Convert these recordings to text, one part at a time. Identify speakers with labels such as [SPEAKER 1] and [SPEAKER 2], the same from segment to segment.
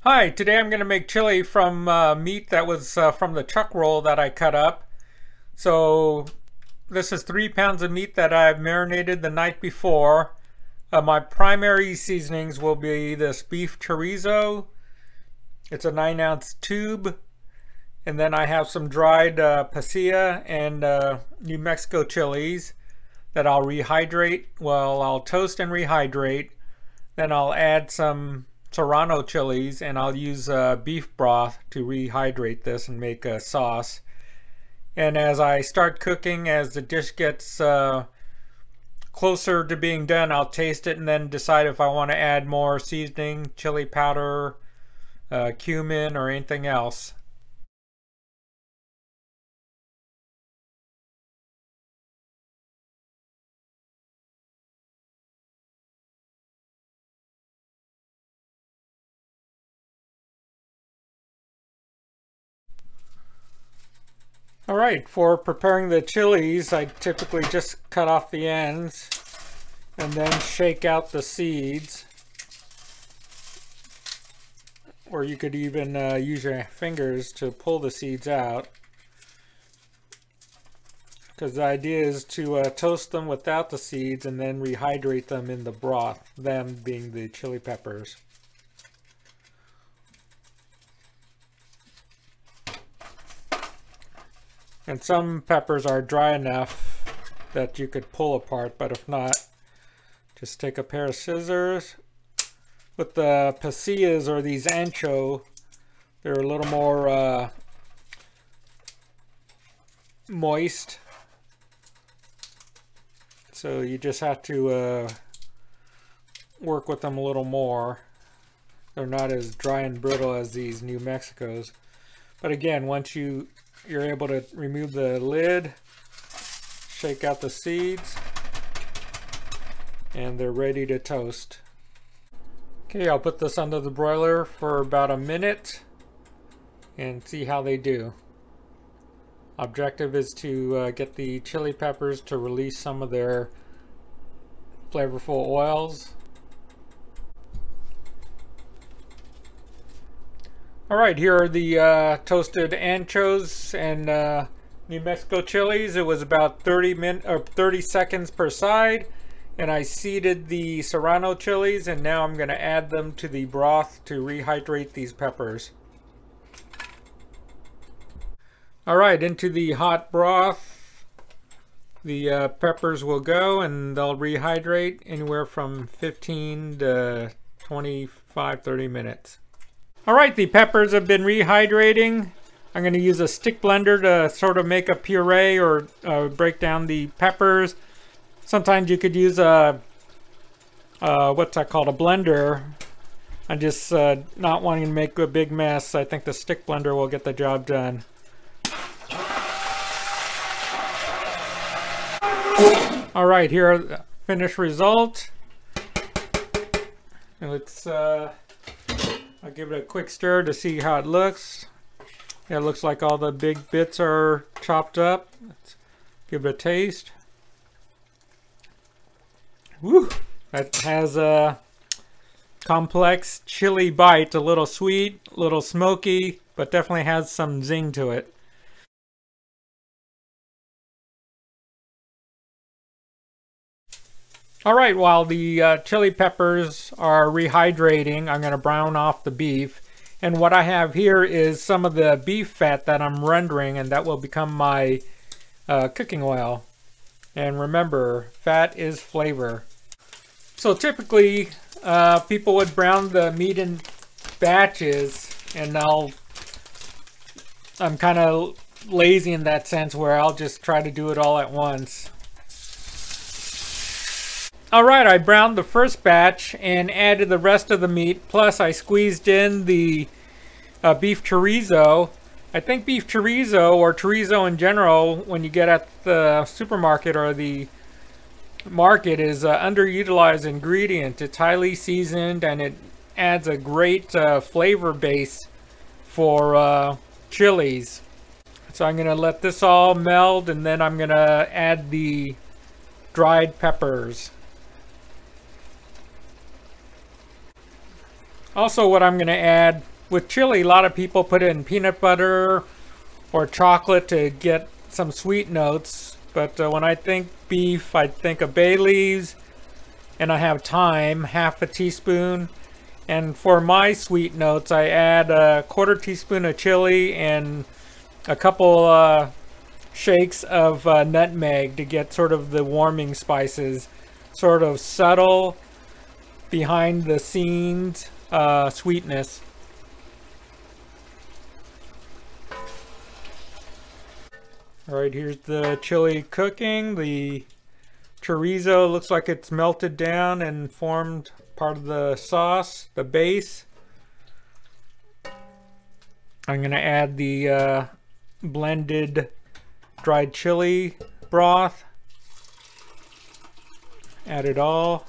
[SPEAKER 1] Hi, today I'm going to make chili from meat that was from the chuck roll that I cut up. So this is 3 pounds of meat that I've marinated the night before. My primary seasonings will be this beef chorizo. It's a 9-ounce tube. And then I have some dried pasilla and New Mexico chilies that I'll rehydrate. Well, I'll toast and rehydrate. Then I'll add some Serrano Chiles, and I'll use beef broth to rehydrate this and make a sauce. And as I start cooking, as the dish gets closer to being done, I'll taste it and then decide if I want to add more seasoning, chili powder, cumin, or anything else. Alright, for preparing the chilies, I typically just cut off the ends and then shake out the seeds. Or you could even use your fingers to pull the seeds out. Because the idea is to toast them without the seeds and then rehydrate them in the broth, them being the chili peppers. And some peppers are dry enough that you could pull apart, but if not, just take a pair of scissors. With the pasillas or these Ancho, they're a little more moist. So you just have to work with them a little more. They're not as dry and brittle as these New Mexicos. But again, once you're able to remove the lid, shake out the seeds, and they're ready to toast. Okay, I'll put this under the broiler for about a minute and see how they do. Objective is to get the chili peppers to release some of their flavorful oils. Alright, here are the toasted anchos and New Mexico chilies. It was about 30 seconds per side, and I seeded the Serrano chilies, and now I'm going to add them to the broth to rehydrate these peppers. Alright, into the hot broth the peppers will go, and they'll rehydrate anywhere from 15 to 25-30 minutes. Alright, the peppers have been rehydrating. I'm going to use a stick blender to sort of make a puree or break down the peppers. Sometimes you could use a, what's that called, a blender. I'm just not wanting to make a big mess. I think the stick blender will get the job done. Alright, here are the finished result. And let's I'll give it a quick stir to see how it looks. Yeah, it looks like all the big bits are chopped up. Let's give it a taste. Woo! That has a complex chili bite, a little sweet, a little smoky, but definitely has some zing to it. Alright, while the chili peppers are rehydrating, I'm going to brown off the beef. And what I have here is some of the beef fat that I'm rendering, and that will become my cooking oil. And remember, fat is flavor. So typically, people would brown the meat in batches, and I'm kind of lazy in that sense where I'll just try to do it all at once. Alright, I browned the first batch and added the rest of the meat, plus I squeezed in the beef chorizo. I think beef chorizo, or chorizo in general, when you get at the supermarket or the market, is an underutilized ingredient. It's highly seasoned and it adds a great flavor base for chilies. So I'm going to let this all meld, and then I'm going to add the dried peppers. Also, what I'm going to add with chili, a lot of people put in peanut butter or chocolate to get some sweet notes. But when I think beef, I think of bay leaves, and I have thyme, half a teaspoon. And for my sweet notes, I add a quarter teaspoon of chili and a couple shakes of nutmeg to get sort of the warming spices, sort of subtle, behind the scenes sweetness. Alright, here's the chili cooking. The chorizo looks like it's melted down and formed part of the sauce, the base. I'm going to add the blended dried chili broth. Add it all.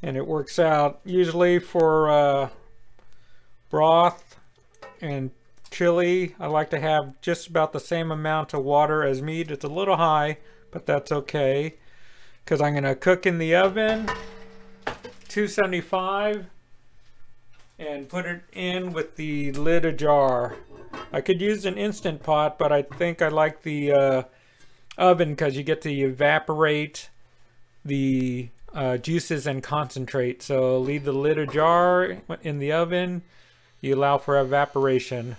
[SPEAKER 1] And it works out usually for broth and chili. I like to have just about the same amount of water as meat. It's a little high, but that's okay, because I'm going to cook in the oven 275 and put it in with the lid ajar. I could use an Instant Pot, but I think I like the oven because you get to evaporate the juices and concentrate. So leave the lid ajar in the oven. You allow for evaporation.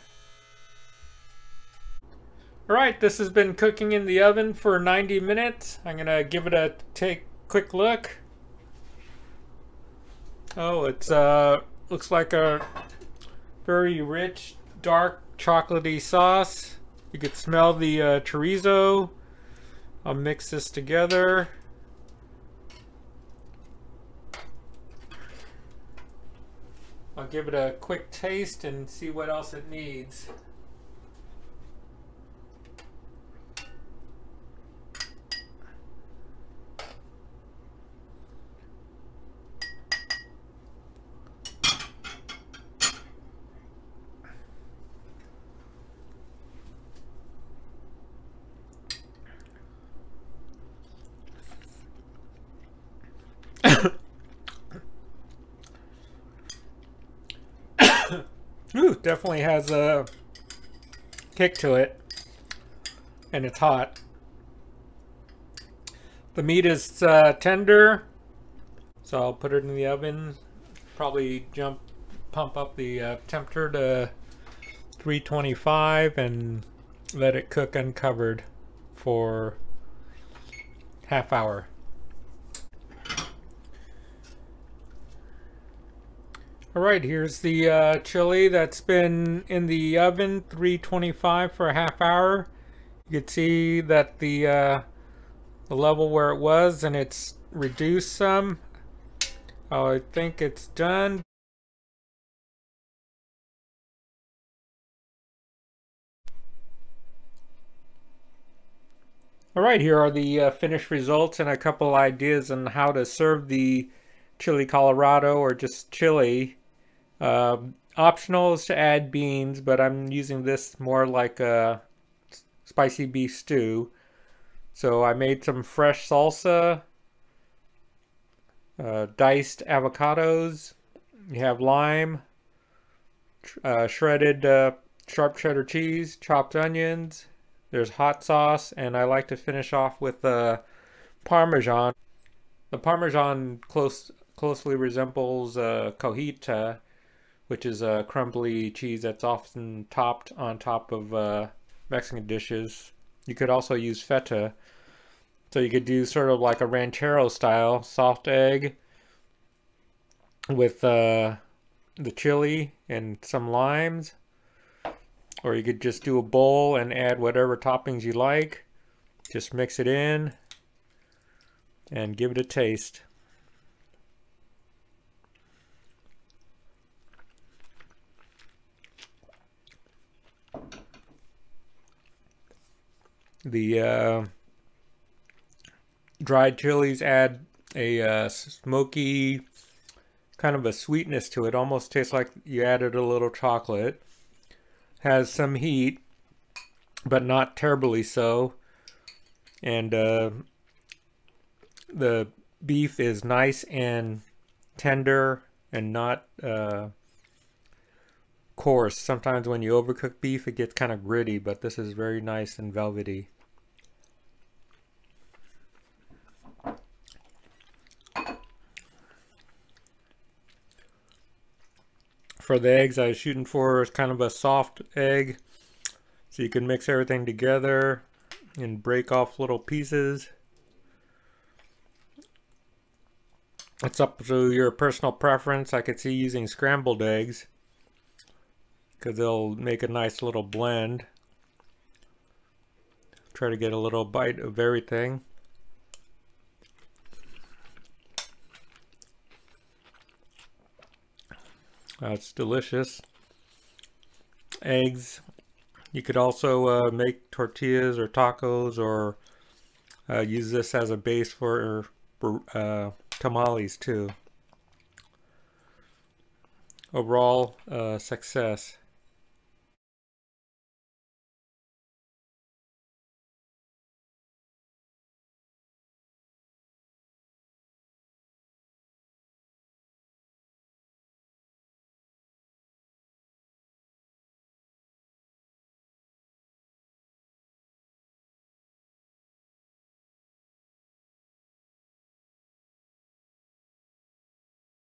[SPEAKER 1] Alright, this has been cooking in the oven for 90 minutes. I'm going to give it a quick look. Oh, it's looks like a very rich, dark, chocolatey sauce. You could smell the chorizo. I'll mix this together. I'll give it a quick taste and see what else it needs. Ooh, definitely has a kick to it, and it's hot. The meat is tender, so I'll put it in the oven. Probably pump up the temperature to 325 and let it cook uncovered for half hour. Alright, here's the chili that's been in the oven 325 for a half hour. You can see that the level where it was, and it's reduced some. I think it's done. Alright, here are the finished results and a couple ideas on how to serve the Chile Colorado or just chili. Optional is to add beans, but I'm using this more like a spicy beef stew. So I made some fresh salsa, diced avocados, you have lime, shredded sharp cheddar cheese, chopped onions, there's hot sauce, and I like to finish off with Parmesan. The Parmesan closely resembles Cojita, which is a crumbly cheese that's often topped on top of Mexican dishes. You could also use feta. So you could do sort of like a ranchero style soft egg with the chili and some limes. Or you could just do a bowl and add whatever toppings you like. Just mix it in and give it a taste. The dried chilies add a smoky kind of a sweetness to it. Almost tastes like you added a little chocolate. Has some heat, but not terribly so. And the beef is nice and tender and not coarse. Sometimes when you overcook beef, it gets kind of gritty, but this is very nice and velvety. For the eggs, I was shooting for kind of a soft egg, so you can mix everything together and break off little pieces. It's up to your personal preference. I could see using scrambled eggs because they'll make a nice little blend. Try to get a little bite of everything. It's delicious. Eggs. You could also make tortillas or tacos, or use this as a base for tamales too. Overall, success.